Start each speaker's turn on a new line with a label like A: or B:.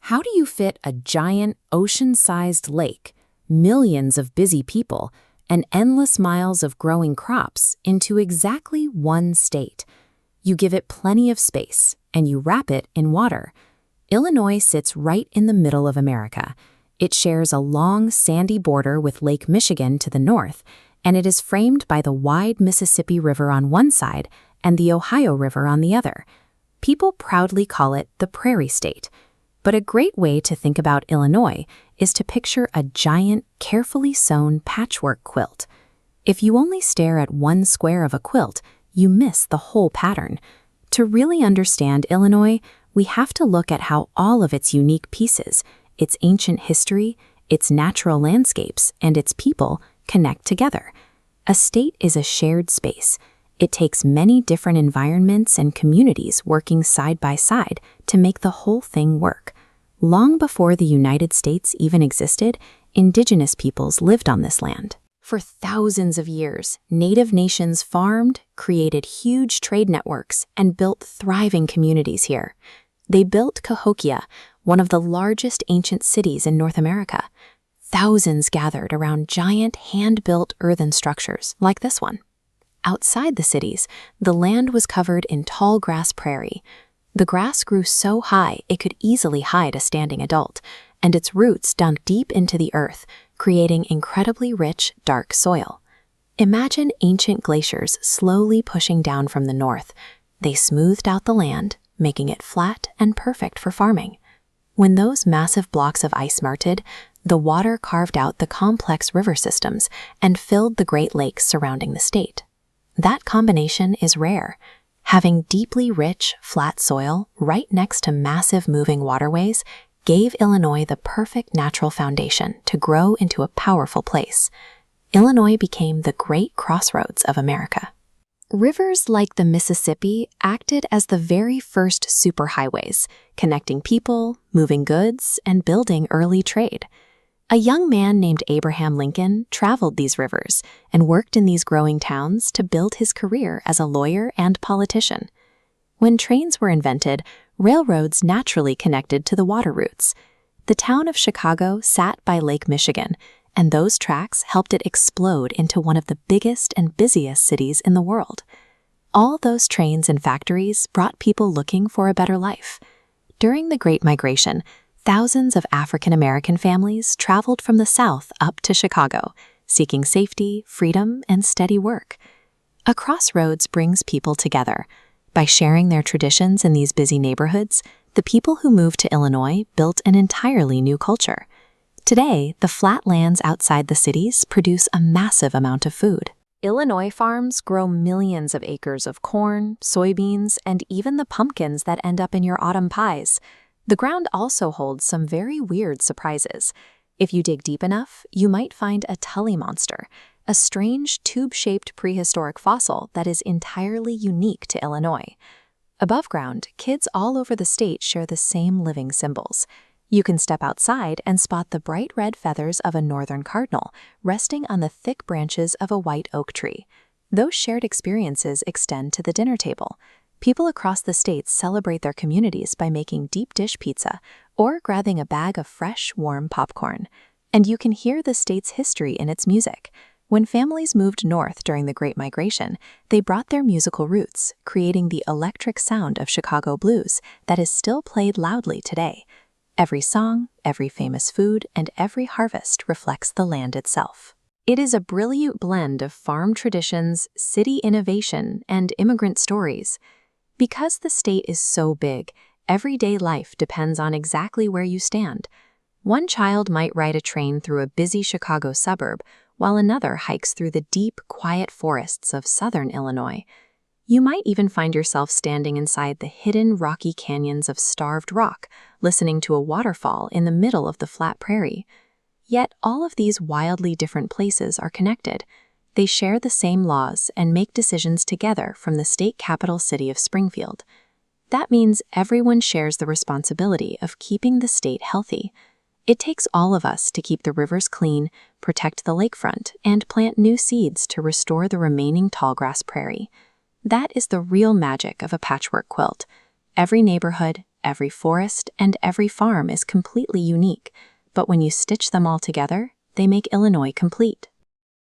A: How do you fit a giant, ocean-sized lake, millions of busy people, and endless miles of growing crops into exactly one state? You give it plenty of space, and you wrap it in water. Illinois sits right in the middle of America. It shares a long, sandy border with Lake Michigan to the north, and it is framed by the wide Mississippi River on one side and the Ohio River on the other. People proudly call it the Prairie State. But a great way to think about Illinois is to picture a giant, carefully sewn patchwork quilt. If you only stare at one square of a quilt, you miss the whole pattern. To really understand Illinois, we have to look at how all of its unique pieces, its ancient history, its natural landscapes, and its people connect together. A state is a shared space. It takes many different environments and communities working side by side to make the whole thing work. Long before the United States even existed, Indigenous peoples lived on this land. For thousands of years, native nations farmed, created huge trade networks, and built thriving communities here. They built Cahokia, one of the largest ancient cities in North America. Thousands gathered around giant hand-built earthen structures like this one. Outside the cities, the land was covered in tall grass prairie. The grass grew so high it could easily hide a standing adult, and its roots dug deep into the earth, creating incredibly rich, dark soil. Imagine ancient glaciers slowly pushing down from the north. They smoothed out the land, making it flat and perfect for farming. When those massive blocks of ice melted, the water carved out the complex river systems and filled the Great Lakes surrounding the state. That combination is rare. Having deeply rich, flat soil right next to massive moving waterways gave Illinois the perfect natural foundation to grow into a powerful place. Illinois became the great crossroads of America. Rivers like the Mississippi acted as the very first superhighways, connecting people, moving goods, and building early trade. A young man named Abraham Lincoln traveled these rivers and worked in these growing towns to build his career as a lawyer and politician. When trains were invented, railroads naturally connected to the water routes. The town of Chicago sat by Lake Michigan, and those tracks helped it explode into one of the biggest and busiest cities in the world. All those trains and factories brought people looking for a better life. During the Great Migration, thousands of African American families traveled from the South up to Chicago, seeking safety, freedom, and steady work. A crossroads brings people together. By sharing their traditions in these busy neighborhoods, the people who moved to Illinois built an entirely new culture. Today, the flat lands outside the cities produce a massive amount of food. Illinois farms grow millions of acres of corn, soybeans, and even the pumpkins that end up in your autumn pies. The ground also holds some very weird surprises. If you dig deep enough, you might find a Tully monster, a strange tube-shaped prehistoric fossil that is entirely unique to Illinois. Above ground, kids all over the state share the same living symbols. You can step outside and spot the bright red feathers of a northern cardinal resting on the thick branches of a white oak tree. Those shared experiences extend to the dinner table. People across the states celebrate their communities by making deep dish pizza or grabbing a bag of fresh, warm popcorn. And you can hear the state's history in its music. When families moved north during the Great Migration, they brought their musical roots, creating the electric sound of Chicago blues that is still played loudly today. Every song, every famous food, and every harvest reflects the land itself. It is a brilliant blend of farm traditions, city innovation, and immigrant stories. Because the state is so big, everyday life depends on exactly where you stand. One child might ride a train through a busy Chicago suburb, while another hikes through the deep, quiet forests of southern Illinois. You might even find yourself standing inside the hidden rocky canyons of Starved Rock, listening to a waterfall in the middle of the flat prairie. Yet all of these wildly different places are connected. They share the same laws and make decisions together from the state capital city of Springfield. That means everyone shares the responsibility of keeping the state healthy. It takes all of us to keep the rivers clean, protect the lakefront, and plant new seeds to restore the remaining tallgrass prairie. That is the real magic of a patchwork quilt. Every neighborhood, every forest and every farm is completely unique, but when you stitch them all together, they make Illinois complete.